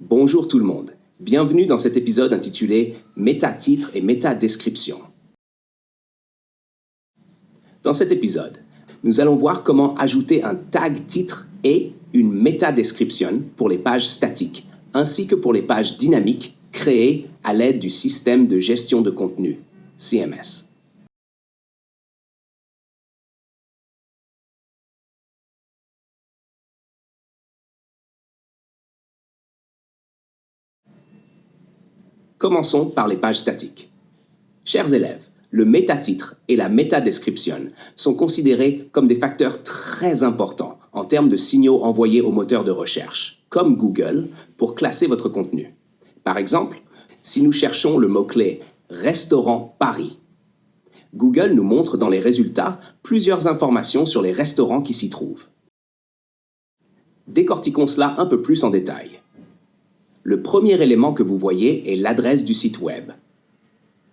Bonjour tout le monde, bienvenue dans cet épisode intitulé Méta-titre et méta-description. Dans cet épisode, nous allons voir comment ajouter un tag titre et une méta-description pour les pages statiques, ainsi que pour les pages dynamiques créées à l'aide du système de gestion de contenu, CMS. Commençons par les pages statiques. Chers élèves, le méta-titre et la méta-description sont considérés comme des facteurs très importants en termes de signaux envoyés aux moteurs de recherche, comme Google, pour classer votre contenu. Par exemple, si nous cherchons le mot-clé « restaurant Paris », Google nous montre dans les résultats plusieurs informations sur les restaurants qui s'y trouvent. Décortiquons cela un peu plus en détail. Le premier élément que vous voyez est l'adresse du site web.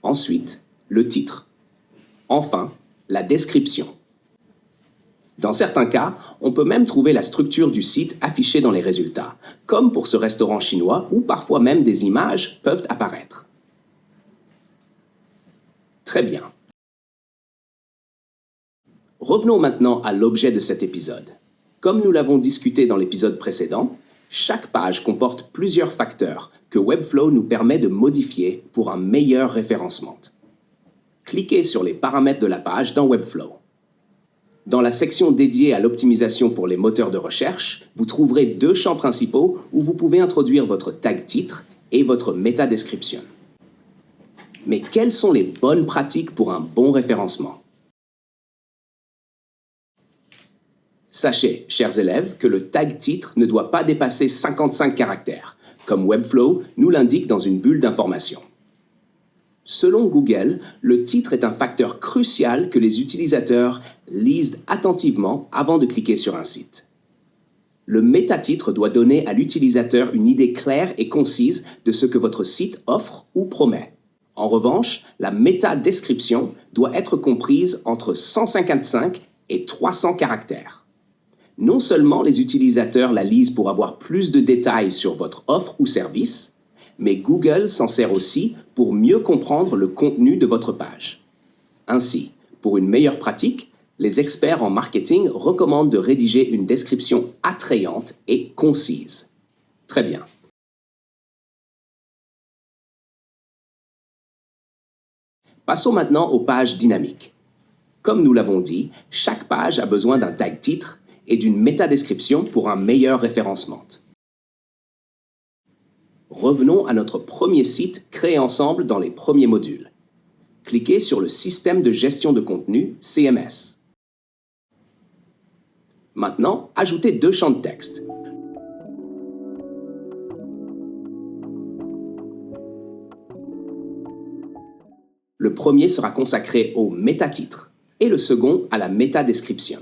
Ensuite, le titre. Enfin, la description. Dans certains cas, on peut même trouver la structure du site affichée dans les résultats, comme pour ce restaurant chinois où parfois même des images peuvent apparaître. Très bien. Revenons maintenant à l'objet de cet épisode. Comme nous l'avons discuté dans l'épisode précédent, chaque page comporte plusieurs facteurs que Webflow nous permet de modifier pour un meilleur référencement. Cliquez sur les paramètres de la page dans Webflow. Dans la section dédiée à l'optimisation pour les moteurs de recherche, vous trouverez deux champs principaux où vous pouvez introduire votre tag titre et votre méta-description. Mais quelles sont les bonnes pratiques pour un bon référencement? Sachez, chers élèves, que le tag titre ne doit pas dépasser 55 caractères, comme Webflow nous l'indique dans une bulle d'information. Selon Google, le titre est un facteur crucial que les utilisateurs lisent attentivement avant de cliquer sur un site. Le métatitre doit donner à l'utilisateur une idée claire et concise de ce que votre site offre ou promet. En revanche, la métadescription doit être comprise entre 155 et 300 caractères. Non seulement les utilisateurs la lisent pour avoir plus de détails sur votre offre ou service, mais Google s'en sert aussi pour mieux comprendre le contenu de votre page. Ainsi, pour une meilleure pratique, les experts en marketing recommandent de rédiger une description attrayante et concise. Très bien. Passons maintenant aux pages dynamiques. Comme nous l'avons dit, chaque page a besoin d'un tag titre et d'une métadescription pour un meilleur référencement. Revenons à notre premier site créé ensemble dans les premiers modules. Cliquez sur le système de gestion de contenu, CMS. Maintenant, ajoutez deux champs de texte. Le premier sera consacré au métatitre et le second à la métadescription.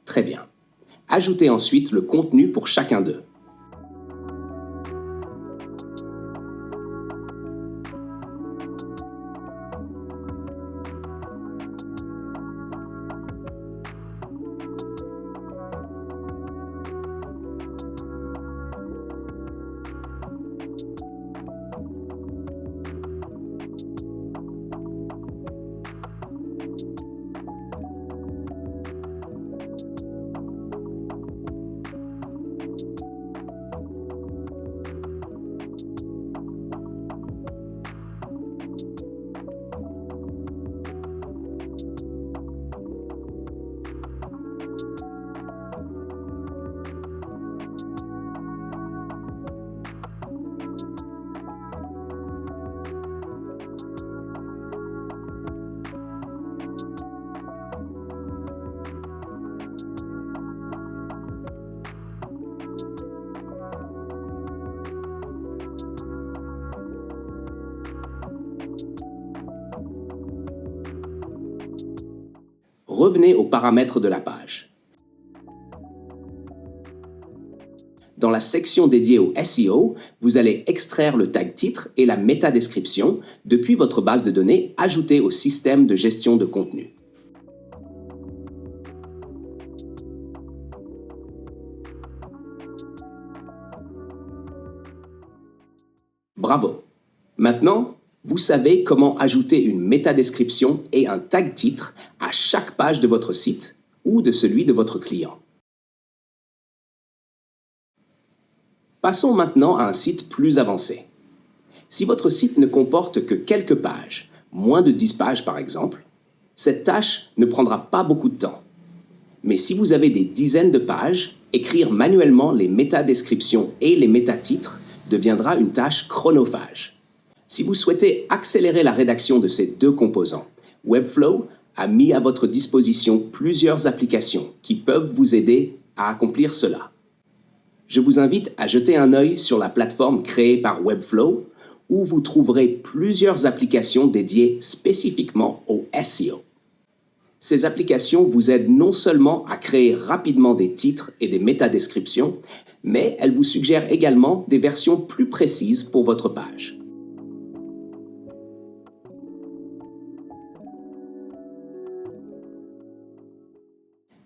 Très bien. Ajoutez ensuite le contenu pour chacun d'eux. revenez aux paramètres de la page. Dans la section dédiée au SEO, vous allez extraire le tag titre et la métadescription depuis votre base de données ajoutée au système de gestion de contenu. Bravo! Maintenant, vous savez comment ajouter une métadescription et un tag titre à chaque page de votre site ou de celui de votre client. Passons maintenant à un site plus avancé. Si votre site ne comporte que quelques pages, moins de 10 pages par exemple, cette tâche ne prendra pas beaucoup de temps. Mais si vous avez des dizaines de pages, écrire manuellement les métadescriptions et les métatitres deviendra une tâche chronophage. Si vous souhaitez accélérer la rédaction de ces deux composants, Webflow a mis à votre disposition plusieurs applications qui peuvent vous aider à accomplir cela. Je vous invite à jeter un œil sur la plateforme créée par Webflow où vous trouverez plusieurs applications dédiées spécifiquement au SEO. Ces applications vous aident non seulement à créer rapidement des titres et des métadescriptions, mais elles vous suggèrent également des versions plus précises pour votre page.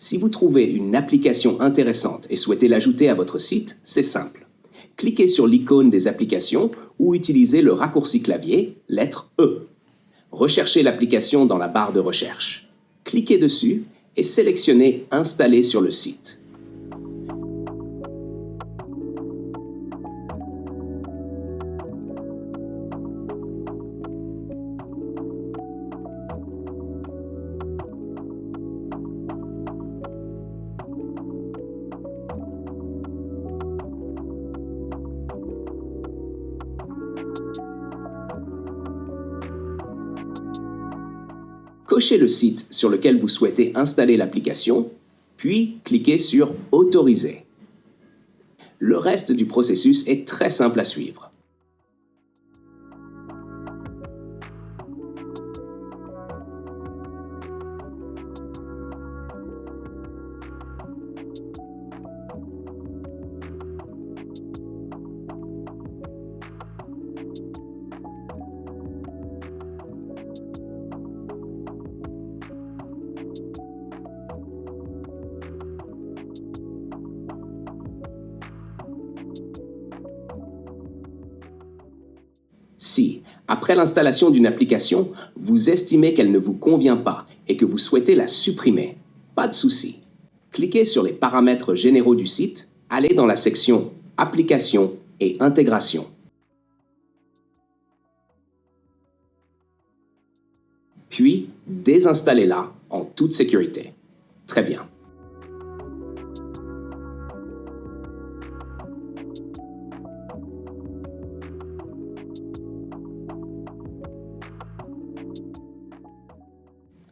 Si vous trouvez une application intéressante et souhaitez l'ajouter à votre site, c'est simple. Cliquez sur l'icône des applications ou utilisez le raccourci clavier, lettre E. Recherchez l'application dans la barre de recherche. Cliquez dessus et sélectionnez « Installer sur le site ». Cochez le site sur lequel vous souhaitez installer l'application, puis cliquez sur « Autoriser ». Le reste du processus est très simple à suivre. Si, après l'installation d'une application, vous estimez qu'elle ne vous convient pas et que vous souhaitez la supprimer, pas de souci. Cliquez sur les paramètres généraux du site, allez dans la section « Applications et intégration ». Puis, désinstallez-la en toute sécurité. Très bien.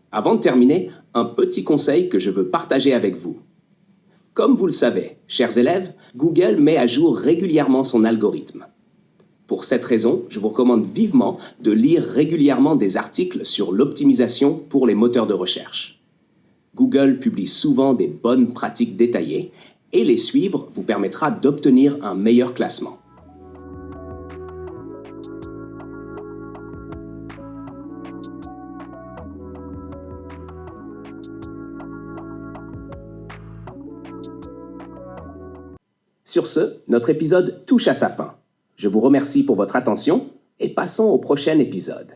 Avant de terminer, un petit conseil que je veux partager avec vous. Comme vous le savez, chers élèves, Google met à jour régulièrement son algorithme. Pour cette raison, je vous recommande vivement de lire régulièrement des articles sur l'optimisation pour les moteurs de recherche. Google publie souvent des bonnes pratiques détaillées et les suivre vous permettra d'obtenir un meilleur classement. Sur ce, notre épisode touche à sa fin. Je vous remercie pour votre attention et passons au prochain épisode.